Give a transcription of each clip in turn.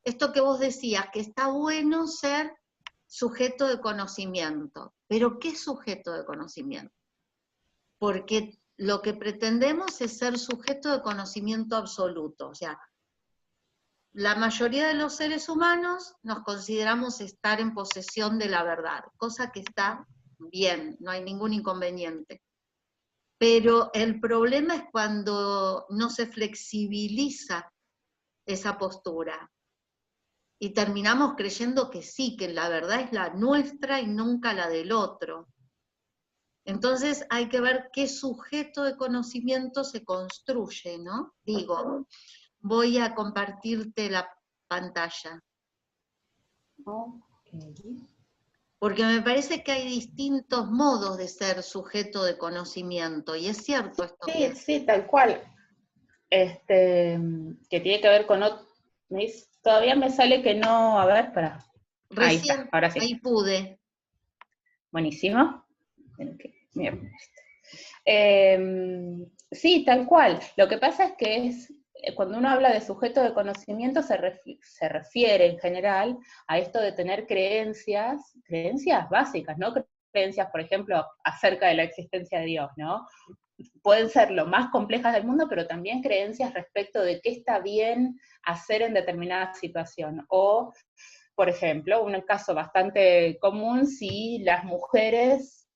esto que vos decías, que está bueno ser sujeto de conocimiento. Pero ¿qué es sujeto de conocimiento? Porque lo que pretendemos es ser sujeto de conocimiento absoluto. O sea, la mayoría de los seres humanos nos consideramos estar en posesión de la verdad, cosa que está bien, no hay ningún inconveniente. Pero el problema es cuando no se flexibiliza esa postura y terminamos creyendo que sí, que la verdad es la nuestra y nunca la del otro. Entonces hay que ver qué sujeto de conocimiento se construye, ¿no? Digo, voy a compartirte la pantalla. Okay. Porque me parece que hay distintos modos de ser sujeto de conocimiento, y es cierto esto que... Sí, tal cual. Que tiene que ver con... Todavía me sale que no... A ver, para. Ahí está, Recién, ahora sí. ahí pude. Buenísimo. Bien. Sí, tal cual. Lo que pasa es que cuando uno habla de sujeto de conocimiento se refiere en general a esto de tener creencias básicas, ¿no? Creencias, por ejemplo, acerca de la existencia de Dios, ¿no? Pueden ser lo más complejas del mundo, pero también creencias respecto de qué está bien hacer en determinada situación. O, por ejemplo, un caso bastante común, si las mujeres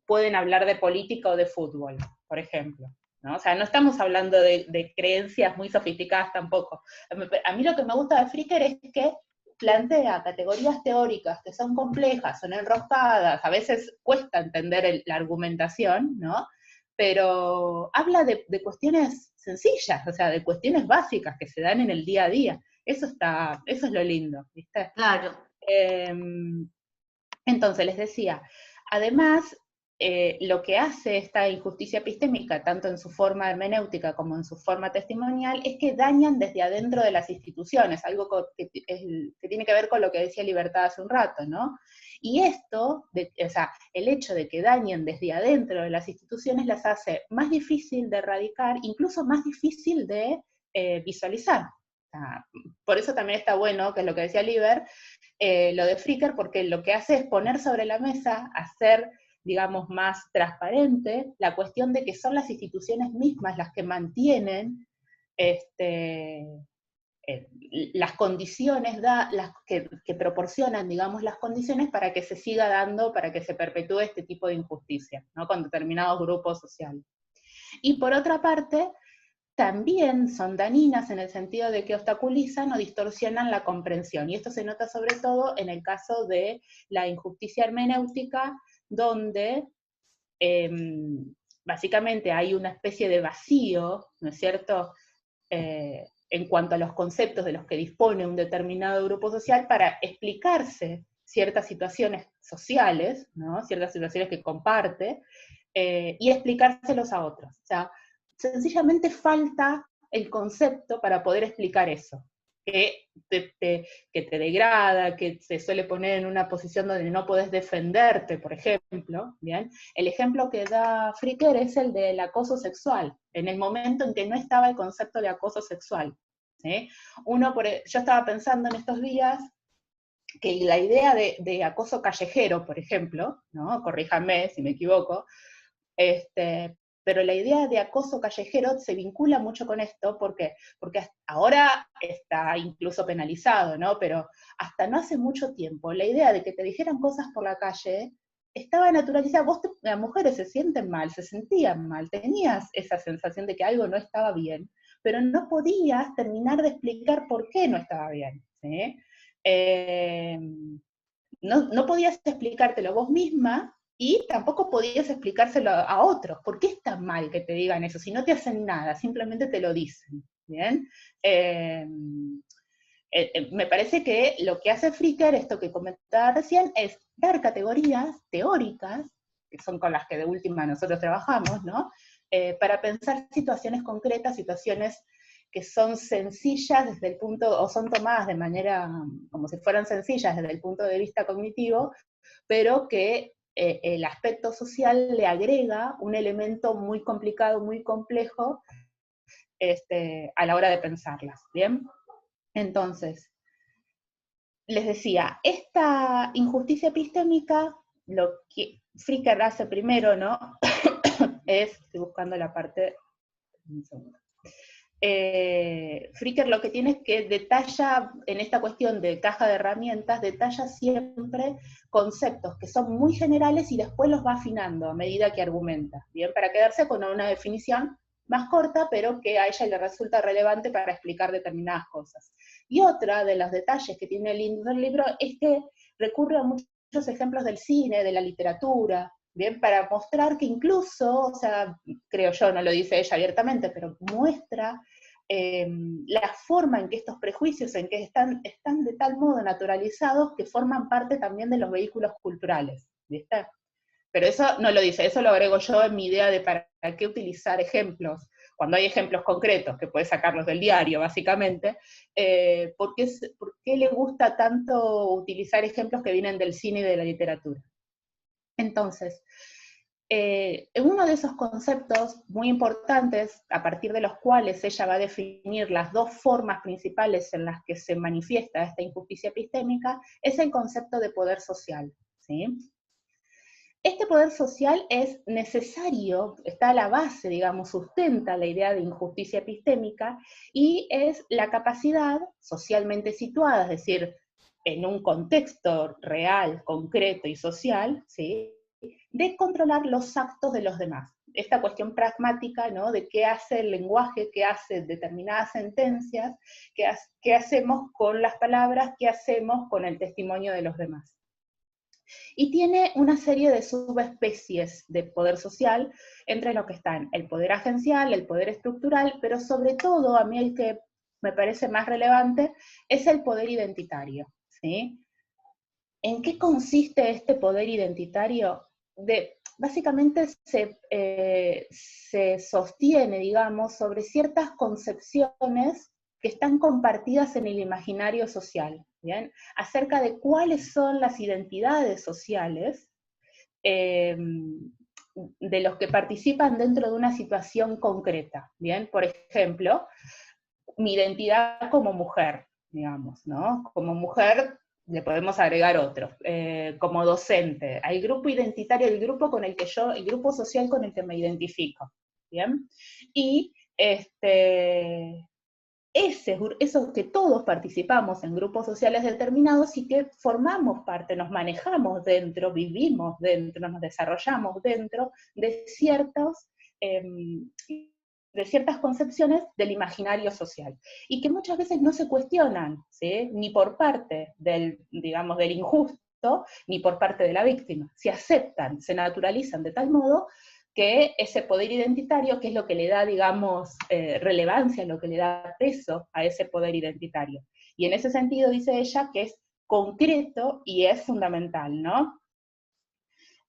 pueden hablar de política o de fútbol, por ejemplo, ¿no? O sea, no estamos hablando de creencias muy sofisticadas tampoco. A mí lo que me gusta de Fricker es que plantea categorías teóricas que son complejas, son enroscadas, a veces cuesta entender la argumentación, ¿no? Pero habla de cuestiones sencillas, o sea, de cuestiones básicas que se dan en el día a día. Eso es lo lindo, ¿viste? Claro. Entonces, les decía, además, lo que hace esta injusticia epistémica, tanto en su forma hermenéutica como en su forma testimonial, es que dañan desde adentro de las instituciones, algo que tiene que ver con lo que decía Libertad hace un rato, ¿no? Y esto, o sea, el hecho de que dañen desde adentro de las instituciones las hace más difícil de erradicar, incluso más difícil de visualizar. Por eso también está bueno, que es lo que decía Liber, lo de Fricker, porque lo que hace es poner sobre la mesa, hacer, digamos, más transparente la cuestión de que son las instituciones mismas las que mantienen las condiciones, que proporcionan, digamos, las condiciones para que se siga dando, para que se perpetúe este tipo de injusticia, ¿no? Con determinados grupos sociales. Y por otra parte, también son dañinas en el sentido de que obstaculizan o distorsionan la comprensión. Y esto se nota sobre todo en el caso de la injusticia hermenéutica, donde básicamente hay una especie de vacío, ¿no es cierto?, en cuanto a los conceptos de los que dispone un determinado grupo social para explicarse ciertas situaciones sociales, ¿no?, ciertas situaciones que comparte, y explicárselos a otros. O sea, sencillamente falta el concepto para poder explicar eso, que te degrada, que te suele poner en una posición donde no podés defenderte, por ejemplo, ¿bien? El ejemplo que da Fricker es el del acoso sexual, en el momento en que no estaba el concepto de acoso sexual, ¿sí? Yo estaba pensando en estos días que la idea de acoso callejero, por ejemplo, ¿no? Corríjame si me equivoco, pero la idea de acoso callejero se vincula mucho con esto, porque ahora está incluso penalizado, ¿no? Pero hasta no hace mucho tiempo, la idea de que te dijeran cosas por la calle estaba naturalizada. Las mujeres se sienten mal, se sentían mal, tenías esa sensación de que algo no estaba bien, pero no podías terminar de explicar por qué no estaba bien, ¿sí? No podías explicártelo vos misma, y tampoco podías explicárselo a otros. ¿Por qué es tan mal que te digan eso? Si no te hacen nada, simplemente te lo dicen, ¿bien? Me parece que lo que hace Fricker, esto que comentaba recién, es dar categorías teóricas, que son con las que de última nosotros trabajamos, ¿no? Para pensar situaciones concretas, situaciones que son sencillas desde el punto, o son tomadas de manera, como si fueran sencillas desde el punto de vista cognitivo, pero que el aspecto social le agrega un elemento muy complicado, muy complejo, a la hora de pensarlas, ¿bien? Entonces, les decía, esta injusticia epistémica, lo que Fricker hace primero, ¿no? Estoy buscando la parte, un segundo. Fricker lo que tiene es que detalla, en esta cuestión de caja de herramientas, detalla siempre conceptos que son muy generales y después los va afinando a medida que argumenta, ¿bien? Para quedarse con una definición más corta, pero que a ella le resulta relevante para explicar determinadas cosas. Y otra de los detalles que tiene el libro es que recurre a muchos ejemplos del cine, de la literatura, ¿bien? Para mostrar que incluso, o sea, creo yo, no lo dice ella abiertamente, pero muestra la forma en que estos prejuicios en que están de tal modo naturalizados que forman parte también de los vehículos culturales, ¿viste? Pero eso no lo dice, eso lo agrego yo en mi idea de para qué utilizar ejemplos, cuando hay ejemplos concretos, que puedes sacarlos del diario, básicamente, ¿por qué le gusta tanto utilizar ejemplos que vienen del cine y de la literatura? Entonces, uno de esos conceptos muy importantes, a partir de los cuales ella va a definir las dos formas principales en las que se manifiesta esta injusticia epistémica, es el concepto de poder social, ¿sí? Este poder social es necesario, está a la base, digamos, sustenta la idea de injusticia epistémica, y es la capacidad socialmente situada, es decir, en un contexto real, concreto y social, ¿sí?, de controlar los actos de los demás. Esta cuestión pragmática, ¿no?, de qué hace el lenguaje, qué hace determinadas sentencias, qué hacemos con las palabras, qué hacemos con el testimonio de los demás. Y tiene una serie de subespecies de poder social, entre lo que están el poder agencial, el poder estructural, pero sobre todo, a mí el que me parece más relevante, es el poder identitario, ¿sí? ¿En qué consiste este poder identitario? Básicamente se sostiene, digamos, sobre ciertas concepciones que están compartidas en el imaginario social, ¿bien?, acerca de cuáles son las identidades sociales de los que participan dentro de una situación concreta, ¿bien? Por ejemplo, mi identidad como mujer, digamos, ¿no? Como mujer le podemos agregar otros, como docente, al grupo identitario, el grupo social con el que me identifico, ¿bien? Y esos que todos participamos en grupos sociales determinados y que formamos parte, nos manejamos dentro, vivimos dentro, nos desarrollamos dentro de ciertas concepciones del imaginario social, y que muchas veces no se cuestionan, ¿sí?, ni por parte del injusto, ni por parte de la víctima. Se aceptan, se naturalizan de tal modo que ese poder identitario, que es lo que le da, digamos, relevancia, lo que le da peso a ese poder identitario. Y en ese sentido dice ella que es concreto y es fundamental, ¿no?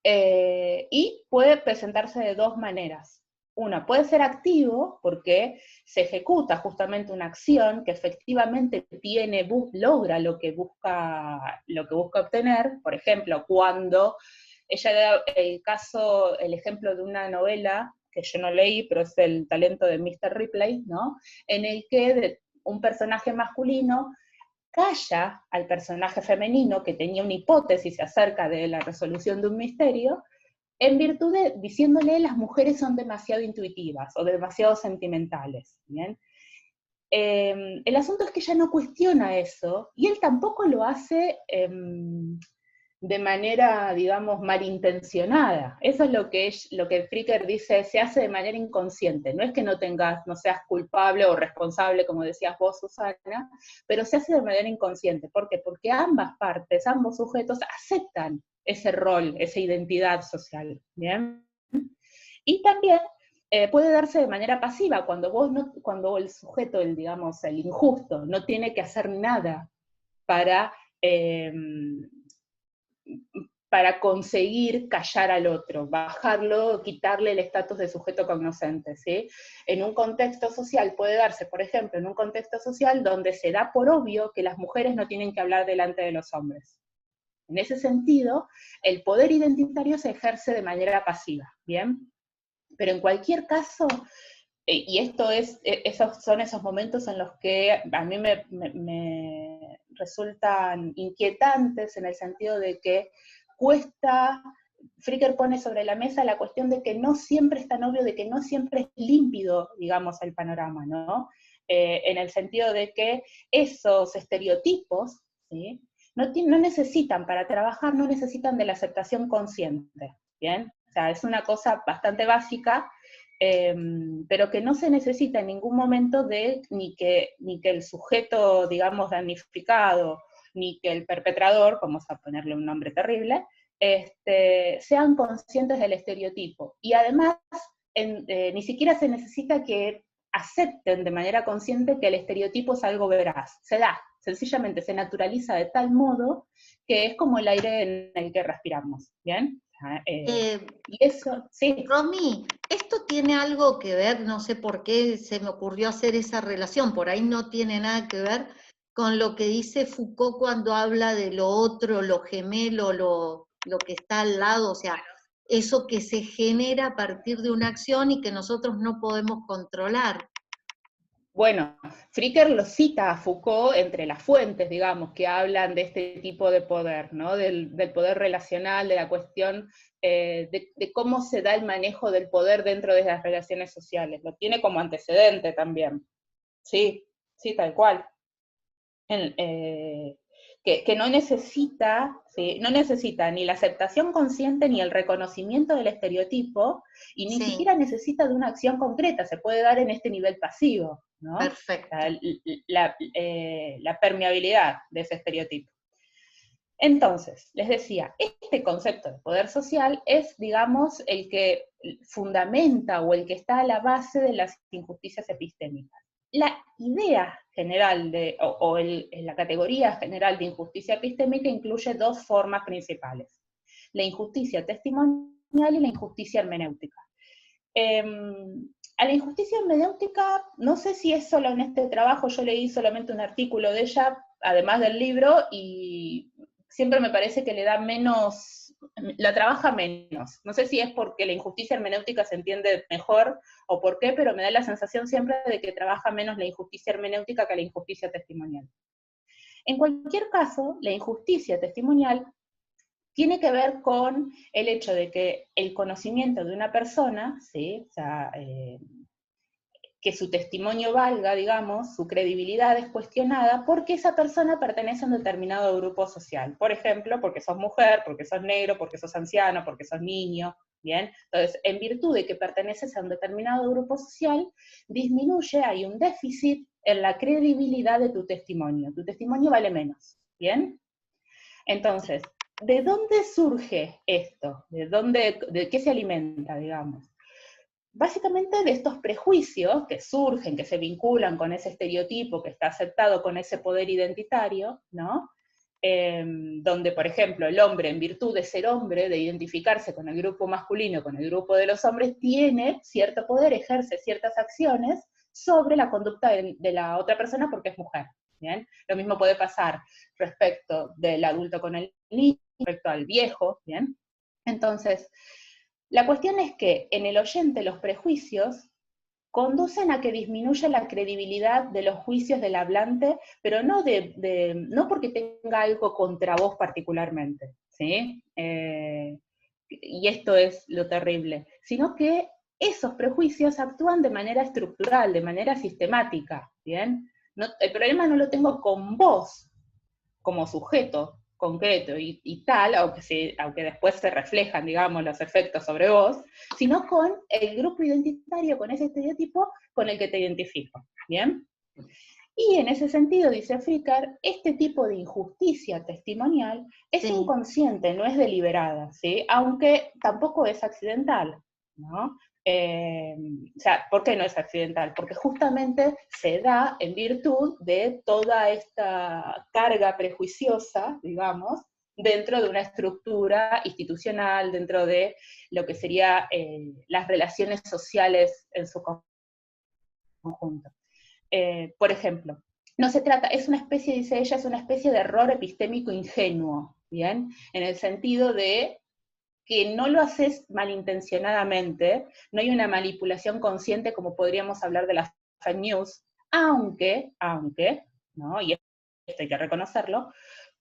Y puede presentarse de dos maneras. Una, puede ser activo, porque se ejecuta justamente una acción que efectivamente logra lo que busca obtener. Por ejemplo, cuando ella da el ejemplo de una novela que yo no leí, pero es El talento de Mr. Ripley, ¿no?, en el que un personaje masculino calla al personaje femenino que tenía una hipótesis acerca de la resolución de un misterio, en virtud de diciéndole las mujeres son demasiado intuitivas o demasiado sentimentales, ¿bien? El asunto es que ella no cuestiona eso, y él tampoco lo hace de manera, digamos, malintencionada. Eso es lo que Fricker dice, se hace de manera inconsciente. No es que no seas culpable o responsable, como decías vos, Susana, pero se hace de manera inconsciente. ¿Por qué? Porque ambas partes, ambos sujetos aceptan ese rol, esa identidad social, ¿bien? Y también puede darse de manera pasiva, cuando el sujeto, el injusto, no tiene que hacer nada para conseguir callar al otro, bajarlo, quitarle el estatus de sujeto cognoscente, ¿sí? En un contexto social puede darse, por ejemplo, en un contexto social donde se da por obvio que las mujeres no tienen que hablar delante de los hombres. En ese sentido, el poder identitario se ejerce de manera pasiva, ¿bien? Pero en cualquier caso, y esos son esos momentos en los que a mí me resultan inquietantes, en el sentido de que Fricker pone sobre la mesa la cuestión de que no siempre es tan obvio, de que no siempre es límpido, digamos, el panorama, ¿no? En el sentido de que esos estereotipos, ¿sí?, no necesitan, para trabajar, no necesitan de la aceptación consciente, ¿bien? O sea, es una cosa bastante básica, pero que no se necesita en ningún momento ni que el sujeto, digamos, damnificado, ni que el perpetrador, vamos a ponerle un nombre terrible, sean conscientes del estereotipo. Y además, ni siquiera se necesita que acepten de manera consciente que el estereotipo es algo veraz. Se da, sencillamente se naturaliza de tal modo que es como el aire en el que respiramos, ¿bien? Y eso, sí. Romy, esto tiene algo que ver, no sé por qué se me ocurrió hacer esa relación, por ahí no tiene nada que ver con lo que dice Foucault cuando habla de lo otro, lo gemelo, lo que está al lado, o sea, eso que se genera a partir de una acción y que nosotros no podemos controlar. Bueno, Fricker lo cita a Foucault entre las fuentes, digamos, que hablan de este tipo de poder, ¿no? Del poder relacional, de la cuestión de cómo se da el manejo del poder dentro de las relaciones sociales. Lo tiene como antecedente también. Sí, sí, tal cual. Que no necesita, ¿sí?, no necesita ni la aceptación consciente ni el reconocimiento del estereotipo, y ni siquiera necesita de una acción concreta, se puede dar en este nivel pasivo, ¿no? Perfecto. La permeabilidad de ese estereotipo. Entonces, les decía, este concepto de poder social es, digamos, el que fundamenta o el que está a la base de las injusticias epistémicas. La idea general la categoría general de injusticia epistémica incluye dos formas principales: la injusticia testimonial y la injusticia hermenéutica. A la injusticia hermenéutica, no sé si es solo en este trabajo, yo leí solamente un artículo de ella, además del libro, y siempre me parece que le da menos, la trabaja menos. No sé si es porque la injusticia hermenéutica se entiende mejor o por qué, pero me da la sensación siempre de que trabaja menos la injusticia hermenéutica que la injusticia testimonial. En cualquier caso, la injusticia testimonial tiene que ver con el hecho de que el conocimiento de una persona, ¿sí?, o sea, que su testimonio valga, digamos, su credibilidad es cuestionada porque esa persona pertenece a un determinado grupo social. Por ejemplo, porque sos mujer, porque sos negro, porque sos anciano, porque sos niño, ¿bien? Entonces, en virtud de que perteneces a un determinado grupo social, disminuye, hay un déficit en la credibilidad de tu testimonio. Tu testimonio vale menos, ¿bien? Entonces, ¿de dónde surge esto? ¿De qué se alimenta, digamos? Básicamente de estos prejuicios que surgen, que se vinculan con ese estereotipo que está aceptado con ese poder identitario, ¿no? Donde, por ejemplo, el hombre, en virtud de ser hombre, de identificarse con el grupo masculino, con el grupo de los hombres, tiene cierto poder, ejerce ciertas acciones sobre la conducta de la otra persona porque es mujer, ¿bien? Lo mismo puede pasar respecto del adulto con el niño, respecto al viejo, ¿bien? Entonces, la cuestión es que en el oyente los prejuicios conducen a que disminuya la credibilidad de los juicios del hablante, pero no porque tenga algo contra vos particularmente, ¿sí? Y esto es lo terrible, sino que esos prejuicios actúan de manera estructural, de manera sistemática, ¿bien? El problema no lo tengo con vos como sujeto concreto y tal, aunque después se reflejan, digamos, los efectos sobre vos, sino con el grupo identitario, con ese estereotipo con el que te identifico, ¿bien? Y en ese sentido, dice Fricker, este tipo de injusticia testimonial es inconsciente, no es deliberada, ¿sí? Aunque tampoco es accidental, ¿no? O sea, ¿por qué no es accidental? Porque justamente se da en virtud de toda esta carga prejuiciosa, digamos, dentro de una estructura institucional, dentro de lo que serían las relaciones sociales en su conjunto. Por ejemplo, no se trata, es una especie, dice ella, es una especie de error epistémico ingenuo, ¿bien? En el sentido de que no lo haces malintencionadamente, no hay una manipulación consciente como podríamos hablar de las fake news, aunque, ¿no? Y esto hay que reconocerlo,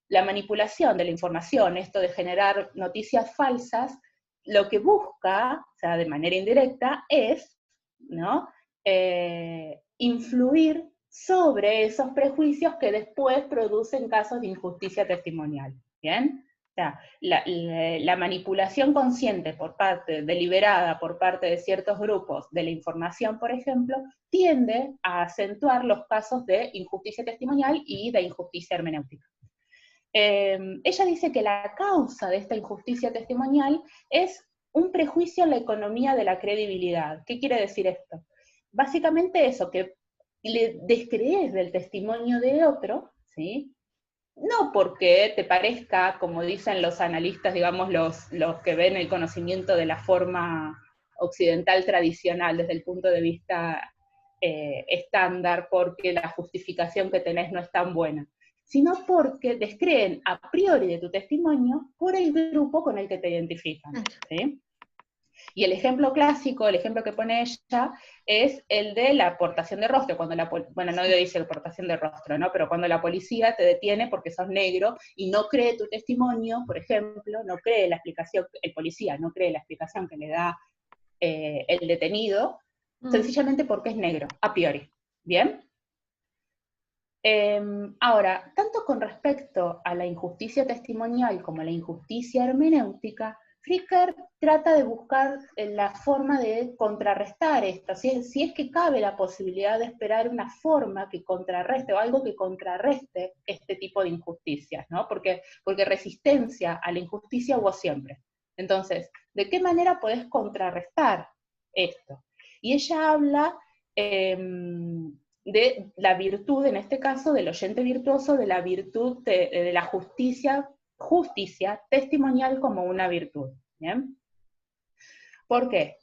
la manipulación de la información, esto de generar noticias falsas, lo que busca, o sea, de manera indirecta, es, ¿no? Influir sobre esos prejuicios que después producen casos de injusticia testimonial, ¿bien? O sea, la manipulación consciente por parte, deliberada por parte de ciertos grupos de la información, por ejemplo, tiende a acentuar los casos de injusticia testimonial y de injusticia hermenéutica. Ella dice que la causa de esta injusticia testimonial es un prejuicio en la economía de la credibilidad. ¿Qué quiere decir esto? Básicamente eso, que le descrees del testimonio de otro, ¿sí? No porque te parezca, como dicen los analistas, digamos, los que ven el conocimiento de la forma occidental tradicional desde el punto de vista estándar, porque la justificación que tenés no es tan buena, sino porque descreen a priori de tu testimonio por el grupo con el que te identifican, ¿sí? Y el ejemplo clásico, el ejemplo que pone ella, es el de la aportación de rostro, cuando bueno, no dice aportación de rostro, ¿no? Pero cuando la policía te detiene porque sos negro y no cree tu testimonio, por ejemplo, no cree la explicación, el policía no cree la explicación que le da el detenido, sencillamente porque es negro, a priori, ¿bien? Ahora, tanto con respecto a la injusticia testimonial como a la injusticia hermenéutica, Fricker trata de buscar la forma de contrarrestar esto, si es que cabe la posibilidad de esperar una forma que contrarreste, o algo que contrarreste este tipo de injusticias, ¿no? Porque resistencia a la injusticia hubo siempre. Entonces, ¿de qué manera podés contrarrestar esto? Y ella habla de la virtud, en este caso, del oyente virtuoso, de la virtud de la justicia testimonial como una virtud, ¿bien? ¿Por qué?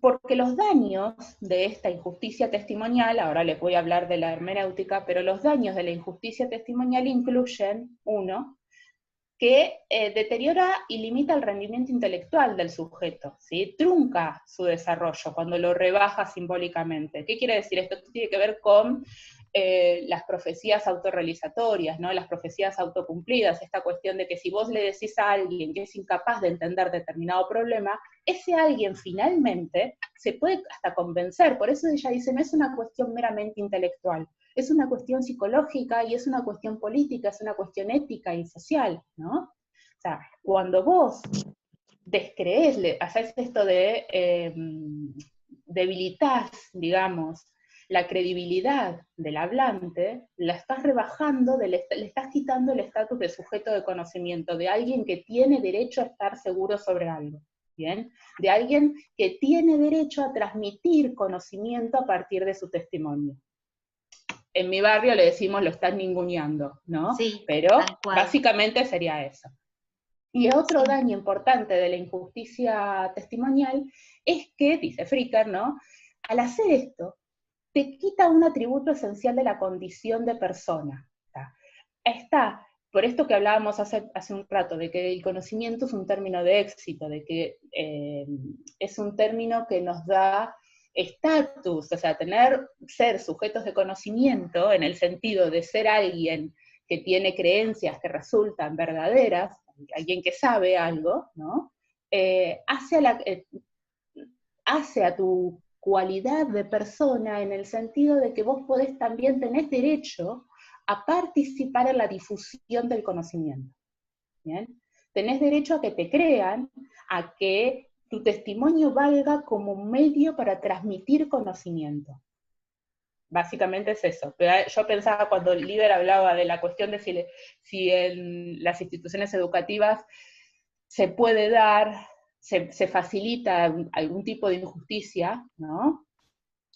Porque los daños de esta injusticia testimonial, ahora les voy a hablar de la hermenéutica, pero los daños de la injusticia testimonial incluyen, uno, que deteriora y limita el rendimiento intelectual del sujeto, ¿sí? Trunca su desarrollo cuando lo rebaja simbólicamente. ¿Qué quiere decir esto? Esto tiene que ver con las profecías autorrealizatorias, ¿no? Las profecías autocumplidas, esta cuestión de que si vos le decís a alguien que es incapaz de entender determinado problema, ese alguien finalmente se puede hasta convencer. Por eso ella dice, no es una cuestión meramente intelectual, es una cuestión psicológica y es una cuestión política, es una cuestión ética y social, ¿no? O sea, cuando vos descrees, haces esto de debilitar, digamos, la credibilidad del hablante, la estás rebajando, le estás quitando el estatus de sujeto de conocimiento, de alguien que tiene derecho a estar seguro sobre algo, ¿bien? De alguien que tiene derecho a transmitir conocimiento a partir de su testimonio. En mi barrio le decimos lo están ninguneando, ¿no? Sí, pero tal básicamente sería eso. Y otro sí. daño importante de la injusticia testimonial es que, dice Fricker, ¿no? Al hacer esto, te quita un atributo esencial de la condición de persona. Está, por esto que hablábamos hace un rato, de que el conocimiento es un término de éxito, de que es un término que nos da estatus, o sea, ser sujetos de conocimiento, en el sentido de ser alguien que tiene creencias que resultan verdaderas, alguien que sabe algo, ¿no? Hace a tu cualidad de persona en el sentido de que vos podés también tener derecho a participar en la difusión del conocimiento, ¿bien? Tenés derecho a que te crean, a que tu testimonio valga como medio para transmitir conocimiento. Básicamente es eso. Yo pensaba cuando Líder hablaba de la cuestión de si en las instituciones educativas se puede dar, se facilita algún tipo de injusticia, ¿no?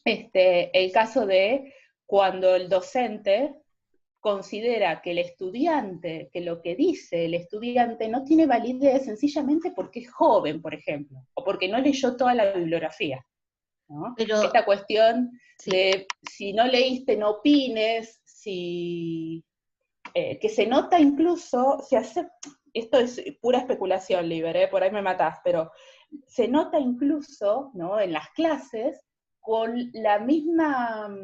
El caso de cuando el docente considera que el estudiante, que lo que dice el estudiante no tiene validez sencillamente porque es joven, por ejemplo, o porque no leyó toda la bibliografía, ¿no? Pero, esta cuestión sí. de si no leíste no opines, si que se nota incluso, esto es pura especulación, Liber, por ahí me matás, pero se nota incluso, ¿no?, en las clases con la misma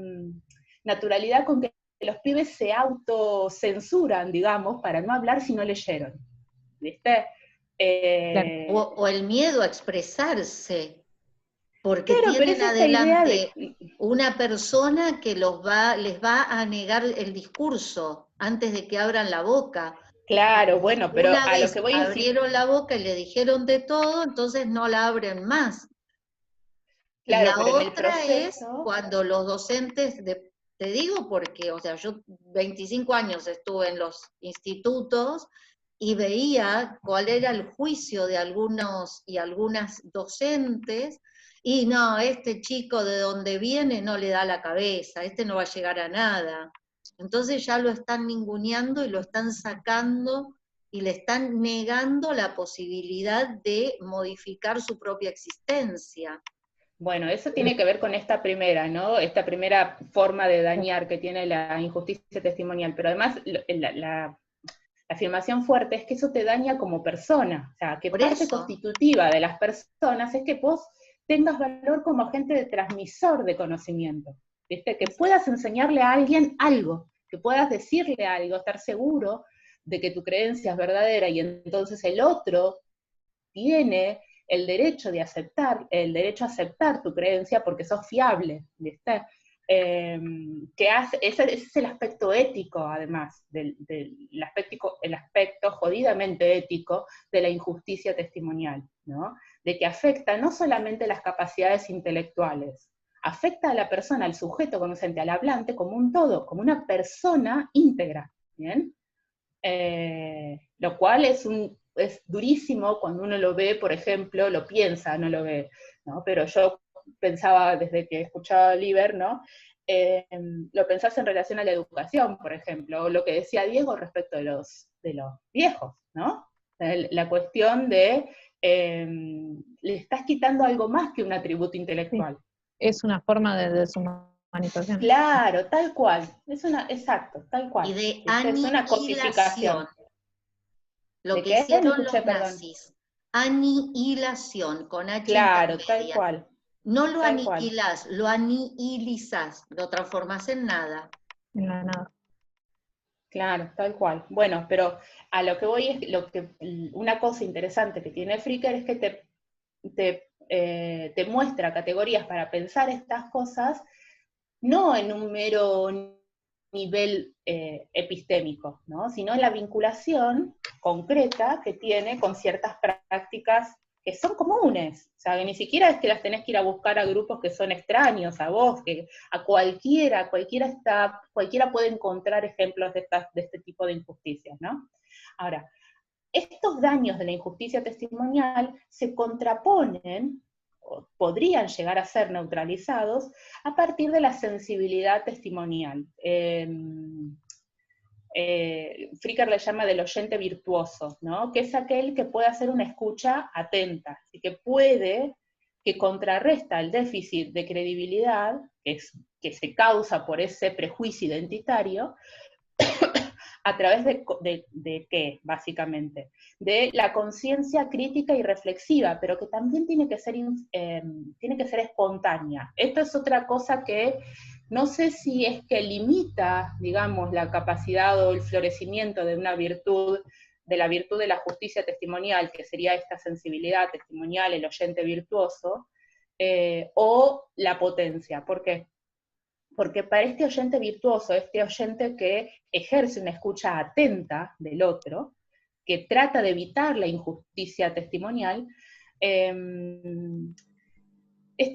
naturalidad con que los pibes se autocensuran, digamos, para no hablar si no leyeron, ¿viste? O el miedo a expresarse, porque Claro, pero tienen es esta idea adelante de... una persona que les va a negar el discurso antes de que abran la boca. Claro, Porque bueno, si pero una a lo vez que voy es decir, abrieron la boca y le dijeron de todo, entonces no la abren más. Y claro, la pero en el otra es proceso, cuando los docentes, te digo porque, o sea, yo 25 años estuve en los institutos y veía cuál era el juicio de algunos y algunas docentes, y no, este chico de donde viene no le da la cabeza, este no va a llegar a nada. Entonces ya lo están ninguneando y lo están sacando y le están negando la posibilidad de modificar su propia existencia. bueno, eso tiene que ver con esta primera, ¿no? Esta primera forma de dañar que tiene la injusticia testimonial, pero además la afirmación fuerte es que eso te daña como persona, o sea, que Por parte eso, constitutiva de las personas es que vos tengas valor como agente de transmisor de conocimiento, ¿viste? Que puedas enseñarle a alguien algo, que puedas decirle algo, estar seguro de que tu creencia es verdadera y entonces el otro tiene el derecho a aceptar tu creencia porque sos fiable, ¿viste? Ese es el aspecto ético, además, el aspecto jodidamente ético de la injusticia testimonial, ¿no? De que afecta no solamente las capacidades intelectuales, afecta a la persona, al sujeto conocente, al hablante, como un todo, como una persona íntegra, ¿bien? Lo cual es durísimo cuando uno lo ve, por ejemplo, lo piensa, no lo ve, ¿no? Pero yo pensaba, desde que escuchaba a Liber, ¿no? Lo pensás en relación a la educación, por ejemplo, o lo que decía Diego respecto de los viejos, ¿no? La cuestión de, le estás quitando algo más que un atributo intelectual. Sí. Es una forma de deshumanización. Claro, tal cual, exacto, tal cual. y de Es una cosificación. aniquilación, lo ¿De que qué? No hicieron escuché, los perdón. nazis, aniquilación, con H Claro, tal intermedia. cual, No lo tal cual. aniquilás, lo anihilizás, lo transformás en nada. En la nada. Claro, tal cual. Bueno, pero a lo que voy es una cosa interesante que tiene Flickr es que te muestra categorías para pensar estas cosas, no en un mero nivel epistémico, ¿no? Sino en la vinculación concreta que tiene con ciertas prácticas que son comunes, o sea, que ni siquiera es que las tenés que ir a buscar a grupos que son extraños a vos, que a cualquiera puede encontrar ejemplos de este tipo de injusticias, ¿no? Ahora, estos daños de la injusticia testimonial se contraponen, o podrían llegar a ser neutralizados, a partir de la sensibilidad testimonial. Fricker le llama del oyente virtuoso, ¿no? Que es aquel que puede hacer una escucha atenta, y que contrarresta el déficit de credibilidad que se causa por ese prejuicio identitario, a través de qué, básicamente, de la conciencia crítica y reflexiva, pero que también tiene que ser espontánea. Esto es otra cosa que no sé si es que limita, digamos, la capacidad o el florecimiento de una virtud, de la virtud de la justicia testimonial, que sería esta sensibilidad testimonial, el oyente virtuoso, o la potencia. ¿Por qué? Porque para este oyente virtuoso, este oyente que ejerce una escucha atenta del otro, que trata de evitar la injusticia testimonial, este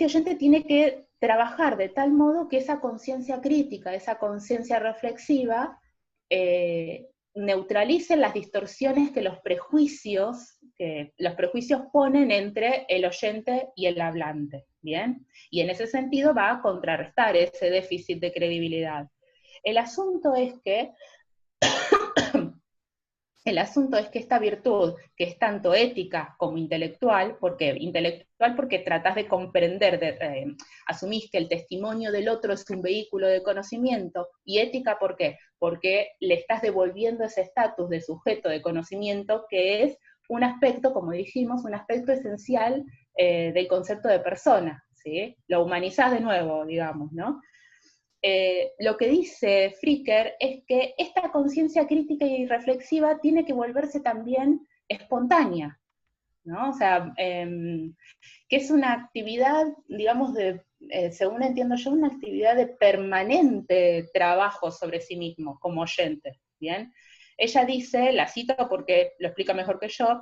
oyente tiene que trabajar de tal modo que esa conciencia crítica, esa conciencia reflexiva, neutralice las distorsiones que los prejuicios ponen entre el oyente y el hablante, ¿bien? Y en ese sentido va a contrarrestar ese déficit de credibilidad. El asunto es que El asunto es que esta virtud, que es tanto ética como intelectual porque tratás de comprender, asumís que el testimonio del otro es un vehículo de conocimiento, y ética, ¿por qué? Porque le estás devolviendo ese estatus de sujeto de conocimiento, que es un aspecto, como dijimos, un aspecto esencial del concepto de persona, ¿sí? Lo humanizás de nuevo, digamos, ¿no? Lo que dice Fricker es que esta conciencia crítica y reflexiva tiene que volverse también espontánea, ¿no? O sea, que es una actividad, digamos, según entiendo yo, una actividad de permanente trabajo sobre sí mismo, como oyente, ¿bien? Ella dice, la cito porque lo explica mejor que yo,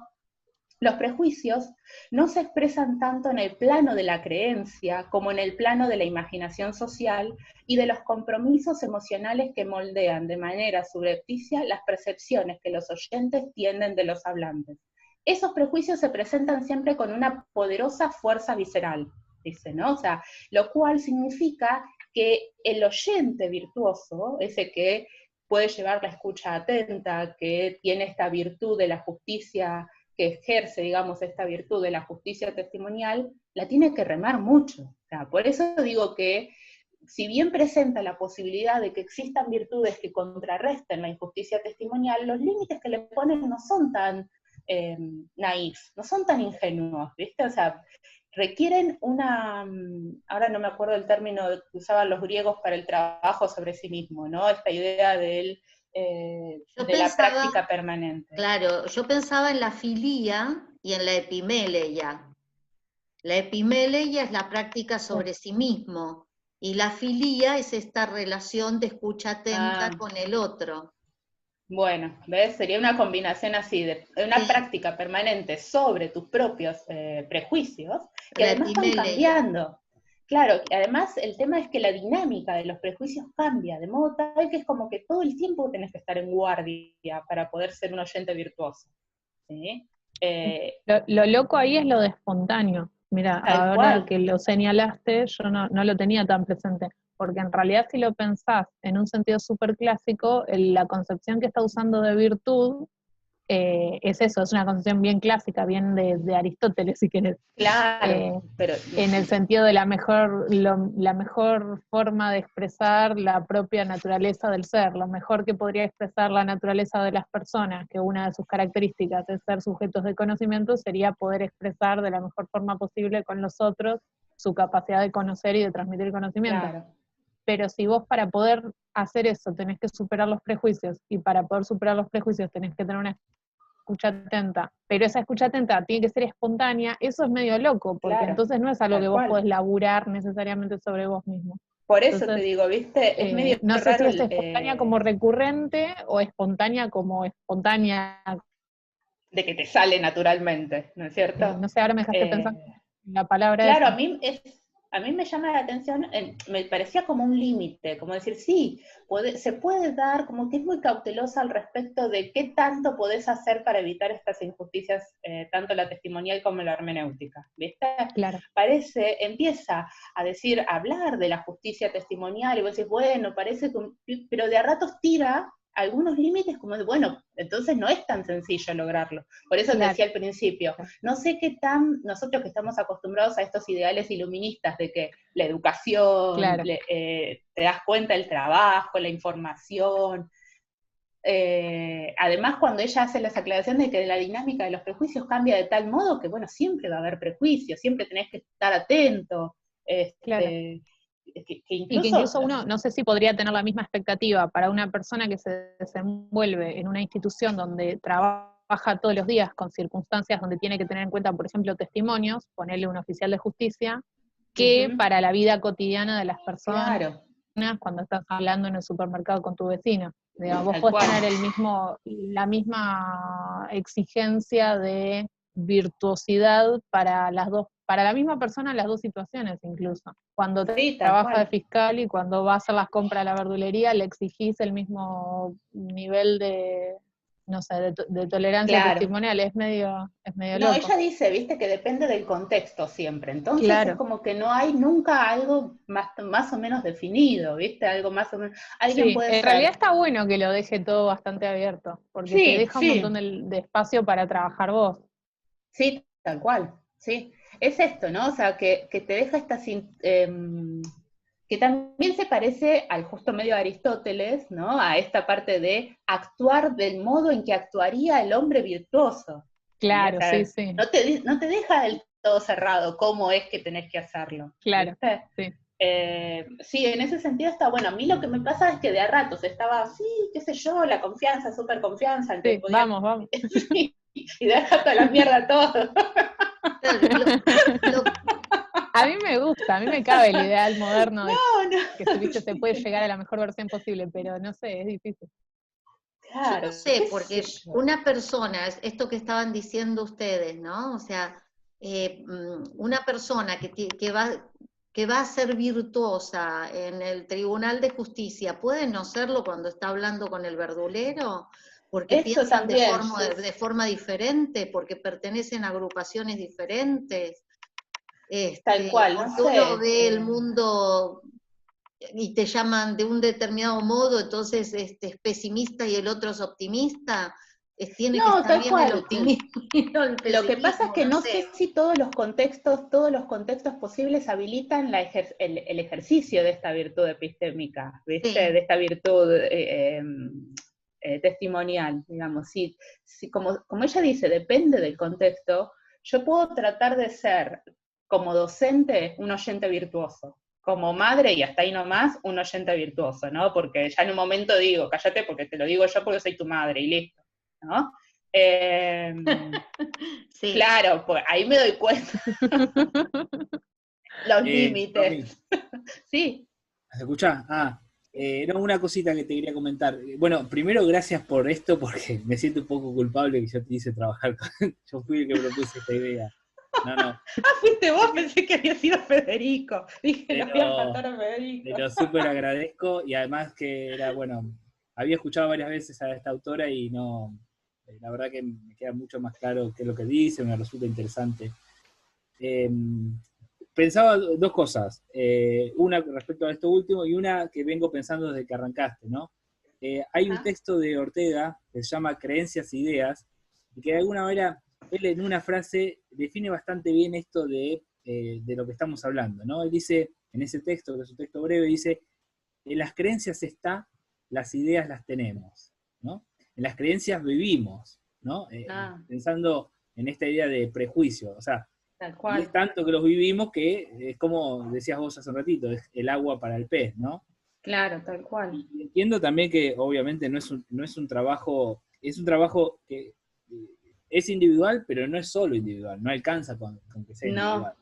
los prejuicios no se expresan tanto en el plano de la creencia como en el plano de la imaginación social y de los compromisos emocionales que moldean de manera subrepticia las percepciones que los oyentes tienen de los hablantes. Esos prejuicios se presentan siempre con una poderosa fuerza visceral, dice, ¿no? O sea, lo cual significa que el oyente virtuoso, ese que puede llevar la escucha atenta, que tiene esta virtud de la justicia, que ejerce, digamos, esta virtud de la justicia testimonial, la tiene que remar mucho. O sea, por eso digo que, si bien presenta la posibilidad de que existan virtudes que contrarresten la injusticia testimonial, los límites que le ponen no son tan naif, no son tan ingenuos, ¿viste? O sea, requieren ahora no me acuerdo el término que usaban los griegos para el trabajo sobre sí mismo, ¿no? Esta idea de la práctica permanente. Claro, yo pensaba en la filía y en la epimeleia. La epimeleia es la práctica sobre sí mismo, y la filía es esta relación de escucha atenta con el otro. Bueno, ¿ves? Sería una combinación así, de una práctica permanente sobre tus propios prejuicios, que además van cambiando. Claro, además el tema es que la dinámica de los prejuicios cambia, de modo tal que es como que todo el tiempo tenés que estar en guardia para poder ser un oyente virtuoso, ¿sí? Lo loco ahí es lo de espontáneo. Mira, ahora que lo señalaste, yo no lo tenía tan presente, porque en realidad si lo pensás en un sentido súper clásico, la concepción que está usando de virtud es eso, es una concepción bien clásica, bien de Aristóteles, si querés. Claro, pero en el sentido de la mejor forma de expresar la propia naturaleza del ser, lo mejor que podría expresar la naturaleza de las personas, que una de sus características es ser sujetos de conocimiento, sería poder expresar de la mejor forma posible con los otros su capacidad de conocer y de transmitir conocimiento. claro. Pero si vos para poder hacer eso tenés que superar los prejuicios, y para poder superar los prejuicios tenés que tener una escucha atenta, pero esa escucha atenta tiene que ser espontánea, eso es medio loco, porque Claro, entonces no es algo que vos cual. podés laburar necesariamente sobre vos mismo. Por eso Entonces, te digo, ¿viste? Es medio no sé raro. si es espontánea como recurrente o espontánea como espontánea. De que te sale naturalmente, ¿no es cierto? No sé, ahora me dejaste pensando en la palabra Claro, esa. a mí me llama la atención, me parecía como un límite, como decir, sí, se puede dar, como que es muy cautelosa al respecto de qué tanto podés hacer para evitar estas injusticias, tanto la testimonial como la hermenéutica, ¿viste? Claro. Empieza a hablar de la justicia testimonial, y vos decís, bueno, parece que, pero de a ratos tira algunos límites como de, bueno, entonces no es tan sencillo lograrlo. Por eso te decía al principio, no sé qué tan, nosotros que estamos acostumbrados a estos ideales iluministas de que la educación, te das cuenta el trabajo, la información, además cuando ella hace las aclaraciones de que la dinámica de los prejuicios cambia de tal modo que, bueno, siempre va a haber prejuicios, siempre tenés que estar atento, que incluso uno, no sé si podría tener la misma expectativa para una persona que se desenvuelve en una institución donde trabaja todos los días con circunstancias donde tiene que tener en cuenta, por ejemplo, testimonios, ponerle un oficial de justicia, que para la vida cotidiana de las personas, cuando estás hablando en el supermercado con tu vecino. Digamos, vos podés tener la misma exigencia de virtuosidad para la misma persona en las dos situaciones incluso. Cuando trabaja de fiscal y cuando va a hacer las compras a la verdulería, le exigís el mismo nivel de no sé, de tolerancia testimonial, es medio No, loco. ella dice, viste, que depende del contexto siempre, entonces Claro. es como que no hay nunca algo más o menos definido, viste, algo más o menos, alguien puede en ser... realidad está bueno que lo deje todo bastante abierto, porque te deja un montón de espacio para trabajar vos. Sí, tal cual, sí. Es esto, ¿no? O sea, que te deja esta... que también se parece al justo medio de Aristóteles, ¿no? A esta parte de actuar del modo en que actuaría el hombre virtuoso. Claro, O sea, sí. No te deja del todo cerrado cómo es que tenés que hacerlo. Claro, ¿viste? sí. Sí, en ese sentido está bueno. A mí lo que me pasa es que de a ratos estaba así, qué sé yo, la confianza, súper confianza. Sí, vamos. Y de rato a la mierda todo. A mí me gusta, a mí me cabe el ideal moderno de que se puede llegar a la mejor versión posible, pero no sé, es difícil. Yo no sé, porque una persona, esto que estaban diciendo ustedes, ¿no? O sea, una persona que va a ser virtuosa en el Tribunal de Justicia, ¿puede no serlo cuando está hablando con el verdulero? Porque Eso piensan también, de forma diferente, porque pertenecen a agrupaciones diferentes. Tal cual, no porque sé. uno ve el mundo y te llaman de un determinado modo, entonces es pesimista y el otro es optimista, tiene que estar bien el optimismo y no el pesimismo. Lo que pasa es que no sé si todos los contextos posibles habilitan el ejercicio de esta virtud epistémica, ¿viste? Sí. De esta virtud testimonial, digamos. Si como ella dice, depende del contexto, yo puedo tratar de ser, como docente, un oyente virtuoso. Como madre, y hasta ahí nomás, un oyente virtuoso, ¿no? Porque ya en un momento digo, cállate porque te lo digo yo porque soy tu madre, y listo, ¿no? Sí. Claro, pues ahí me doy cuenta. Los límites. Sí. ¿Se escucha? No, una cosita que te quería comentar. Bueno, primero gracias por esto, porque me siento un poco culpable que yo te hice trabajar con... Yo fui el que propuse esta idea. No. Fuiste vos, pensé que había sido Federico. Dije, no voy a matar a Federico. Te lo súper agradezco, y además que era, bueno, había escuchado varias veces a esta autora y no, la verdad que me queda mucho más claro qué es lo que dice, me resulta interesante. Pensaba dos cosas, una respecto a esto último y una que vengo pensando desde que arrancaste, ¿no? Hay un texto de Ortega que se llama Creencias e Ideas, y que de alguna manera él en una frase define bastante bien esto de lo que estamos hablando, ¿no? Él dice, en ese texto, que es un texto breve, dice, en las creencias está, las ideas las tenemos, ¿no? En las creencias vivimos, ¿no? Pensando en esta idea de prejuicio, o sea, tal cual. Y es tanto que los vivimos que es como decías vos hace un ratito, es el agua para el pez, ¿no? Claro, tal cual. Y entiendo también que obviamente no es un trabajo, es un trabajo que es individual, pero no es solo individual, no alcanza con que sea individual.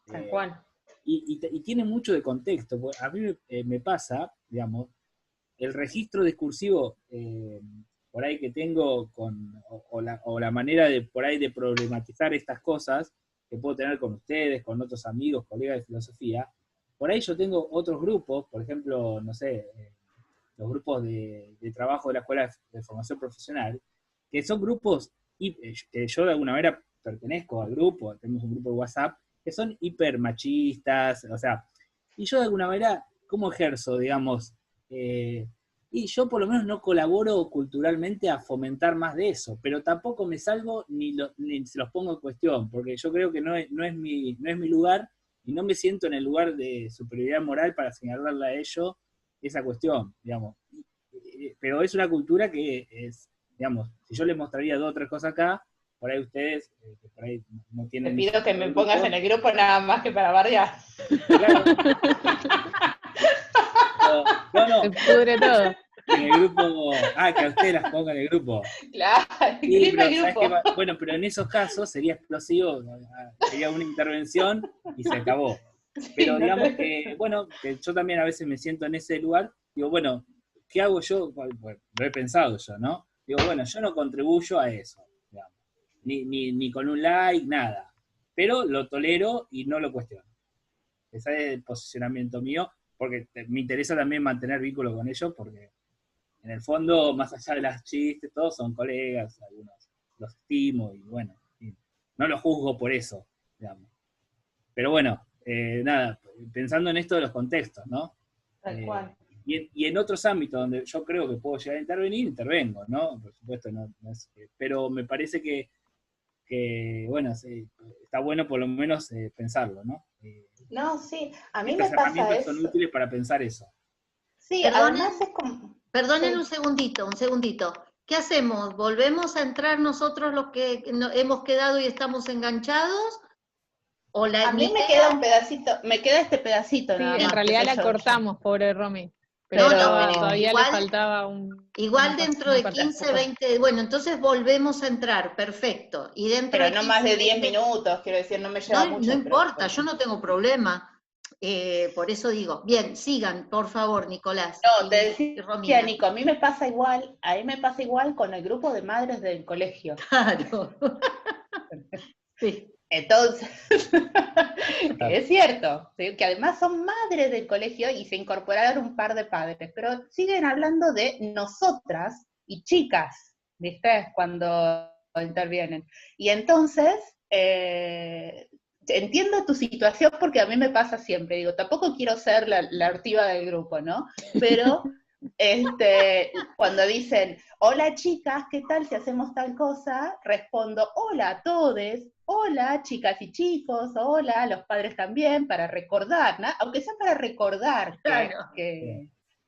Tal cual. Y tiene mucho de contexto, porque a mí me pasa, digamos, el registro discursivo por ahí que tengo o la manera de por ahí de problematizar estas cosas que puedo tener con ustedes, con otros amigos, colegas de filosofía, por ahí yo tengo otros grupos, por ejemplo, no sé, los grupos de trabajo de la Escuela de Formación Profesional, que son grupos que yo de alguna manera pertenezco al grupo, tenemos un grupo de WhatsApp, que son hiper machistas, o sea, y yo de alguna manera, ¿cómo ejerzo, digamos? Y yo por lo menos no colaboro culturalmente a fomentar más de eso, pero tampoco me salgo ni se los pongo en cuestión, porque yo creo que no es mi lugar, y no me siento en el lugar de superioridad moral para señalarle a ellos esa cuestión, digamos. Pero es una cultura que es, digamos, si yo les mostraría 2 o 3 cosas acá, por ahí ustedes, que por ahí no tienen... Te pido que me pongas en el grupo nada más que para bardear. Claro. No. Se pudre todo. En el grupo, que a ustedes las pongan en el grupo. Claro, sí, pero, el grupo. Bueno, pero en esos casos sería explosivo, sería una intervención y se acabó. Pero digamos que, bueno, que yo también a veces me siento en ese lugar, digo, bueno, ¿qué hago yo? Bueno, lo he pensado yo, ¿no? Digo, bueno, yo no contribuyo a eso, digamos. Ni con un like, nada. Pero lo tolero y no lo cuestiono. Ese es el posicionamiento mío, porque me interesa también mantener vínculo con ellos, porque en el fondo, más allá de las chistes, todos son colegas, algunos los estimo, y bueno, no los juzgo por eso, digamos. Pero bueno, nada, pensando en esto de los contextos, ¿no? Tal cual. Y en otros ámbitos donde yo creo que puedo llegar a intervenir, intervengo, ¿no? Por supuesto, no es, pero me parece que bueno, sí, está bueno por lo menos pensarlo, ¿no? No, sí, a mí Estas me pasa herramientas son eso. útiles para pensar eso. Sí, Perdonen, además es como... perdonen Sí. un segundito. ¿Qué hacemos? ¿Volvemos a entrar nosotros los que hemos quedado y estamos enganchados? ¿O A mí me queda un pedacito, me queda este pedacito Sí, nada en más. realidad la yo. cortamos, pobre Romy. Pero Pero todavía igual, le faltaba igual dentro una de parte. 15, 20, bueno, entonces volvemos a entrar, perfecto. Y dentro pero de no 15, más de 10 20, minutos, quiero decir, no me lleva no mucho. importa, yo no tengo problema. Por eso digo, bien, sigan, por favor, Nicolás. No, te y decía, Romina. Nico, a mí me pasa igual con el grupo de madres del colegio. Claro. Sí. Entonces, que es cierto, ¿sí? Que además son madres del colegio y se incorporaron un par de padres, pero siguen hablando de nosotras y chicas, ¿viste? Cuando intervienen. Y entonces, entiendo tu situación porque a mí me pasa siempre, digo, tampoco quiero ser la ortiva del grupo, ¿no? Pero cuando dicen, hola chicas, ¿qué tal si hacemos tal cosa? Respondo, hola a todos, hola chicas y chicos, hola a los padres también, para recordar, ¿no? Aunque sea para recordar Claro.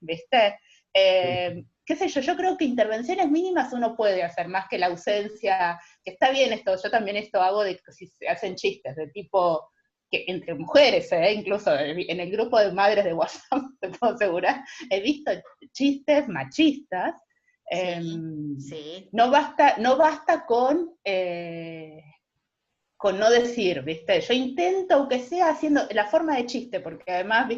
¿viste? Qué sé yo creo que intervenciones mínimas uno puede hacer, más que la ausencia, que está bien esto, yo también esto hago de que si se hacen chistes de tipo, que entre mujeres, incluso en el grupo de madres de WhatsApp, te puedo asegurar, he visto chistes machistas. Sí. No basta con no decir, ¿viste? Yo intento, aunque sea haciendo la forma de chiste, porque además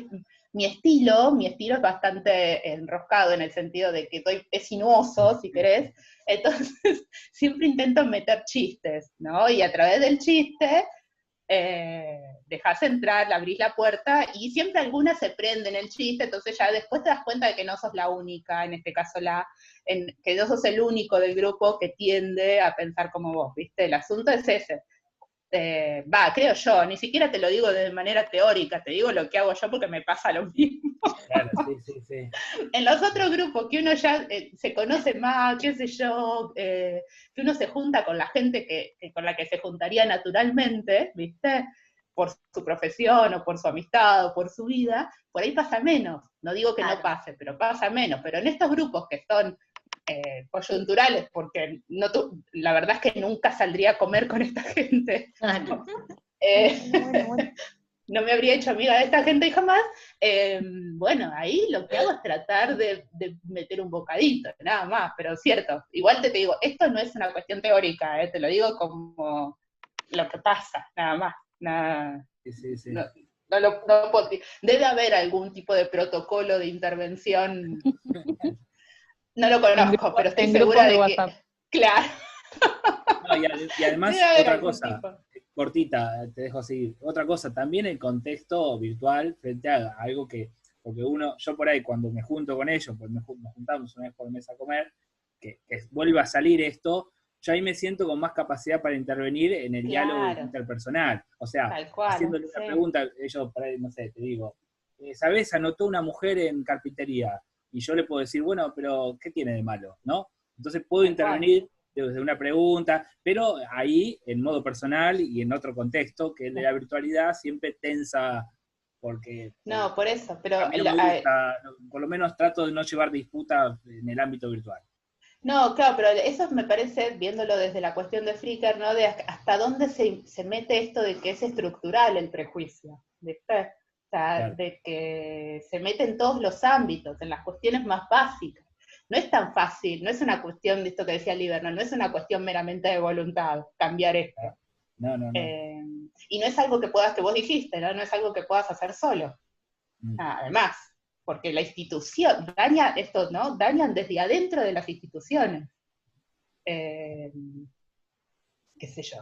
mi estilo es bastante enroscado en el sentido de que es sinuoso, si querés, entonces siempre intento meter chistes, ¿no? Y a través del chiste dejás entrar, abrís la puerta y siempre alguna se prende en el chiste, entonces ya después te das cuenta de que no sos la única, en este caso que no sos el único del grupo que tiende a pensar como vos, ¿viste? El asunto es ese. Creo yo, ni siquiera te lo digo de manera teórica, te digo lo que hago yo porque me pasa lo mismo. Claro, sí. En los otros grupos que uno ya se conoce más, qué sé yo, que uno se junta con la gente con la que se juntaría naturalmente, ¿viste? Por su profesión o por su amistad o por su vida, por ahí pasa menos. No digo que no pase, pero pasa menos. Pero en estos grupos que son coyunturales, porque la verdad es que nunca saldría a comer con esta gente. Claro. Bueno. No me habría hecho amiga de esta gente jamás. Bueno, ahí lo que hago es tratar de meter un bocadito, nada más, pero cierto. Igual te digo, esto no es una cuestión teórica, te lo digo como lo que pasa, nada más. Nada. Sí. No puedo, debe haber algún tipo de protocolo de intervención. No lo conozco, pero estoy segura de que... Claro. No, y además, otra cosa, cortita, te dejo así, otra cosa, también el contexto virtual frente a algo que, porque yo por ahí cuando me junto con ellos, pues nos juntamos una vez por mes a comer, que vuelva a salir esto, yo ahí me siento con más capacidad para intervenir en el diálogo interpersonal. O sea, haciéndole una pregunta, ellos por ahí, no sé, te digo, ¿sabés? Anotó una mujer en carpintería, y yo le puedo decir, bueno, pero ¿qué tiene de malo? ¿No? Entonces puedo intervenir desde una pregunta, pero ahí, en modo personal y en otro contexto, que es de la virtualidad, siempre tensa, porque... No, por eso, pero... A mí no me gusta, por lo menos trato de no llevar disputa en el ámbito virtual. No, claro, pero eso me parece, viéndolo desde la cuestión de Flickr, ¿no? De hasta dónde se mete esto de que es estructural el prejuicio, ¿viste? O sea, de que se mete en todos los ámbitos, en las cuestiones más básicas. No es tan fácil, no es una cuestión de esto que decía Liberno, no es una cuestión meramente de voluntad cambiar esto. No. Y no es algo que vos dijiste, ¿no? No es algo que puedas hacer solo. Además, porque la institución daña esto, ¿no? Dañan desde adentro de las instituciones. Qué sé yo,